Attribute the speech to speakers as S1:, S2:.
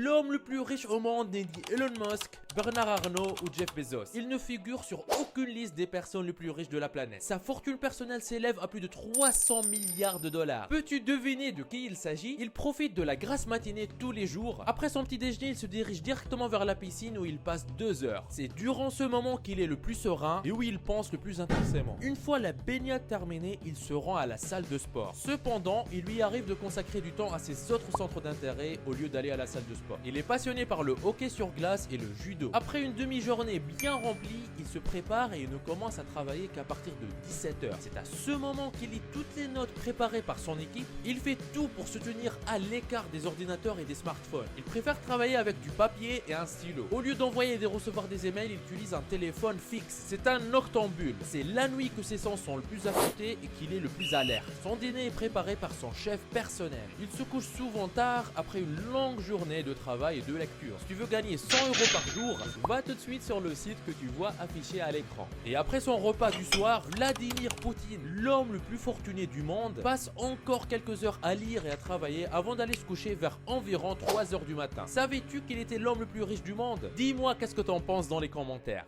S1: l'homme le plus riche au monde n'est ni Elon Musk, Bernard Arnault ou Jeff Bezos. Il ne figure sur aucune liste des personnes les plus riches de la planète. Sa fortune personnelle s'élève à plus de 300 milliards de dollars. Peux-tu deviner de qui il s'agit? Il profite de la grasse matinée tous les jours. Après son petit déjeuner, il se dirige directement vers la piscine où il passe 2 heures. C'est durant ce moment qu'il est le plus serein et où il pense le plus intensément. Une fois la baignade terminée, il se rend à la salle de sport. Cependant, il lui arrive de consacrer du temps à ses autres centres d'intérêt au lieu d'aller à la salle de sport. Il est passionné par le hockey sur glace et le judo. Après une demi-journée bien remplie, il se prépare et ne commence à travailler qu'à partir de 17 heures. C'est à ce moment qu'il lit toutes les notes préparées par son équipe. Il fait tout pour se tenir à l'écart des ordinateurs et des smartphones. Il préfère travailler avec du papier et un stylo. Au lieu d'envoyer et de recevoir des emails, il utilise un téléphone fixe. C'est un octambule. C'est la nuit que ses sens sont le plus affûtés et qu'il est le plus alerte. Son dîner est préparé par son chef personnel. Il se couche souvent tard après une longue journée de travail et de lecture. Si tu veux gagner 100 € par jour, va tout de suite sur le site que tu vois affiché à l'écran. Et après son repas du soir, Vladimir Poutine, l'homme le plus fortuné du monde, passe encore quelques heures à lire et à travailler avant d'aller se coucher vers environ 3 heures du matin. Savais-tu qu'il était l'homme le plus riche du monde? Dis-moi qu'est-ce que t'en penses dans les commentaires.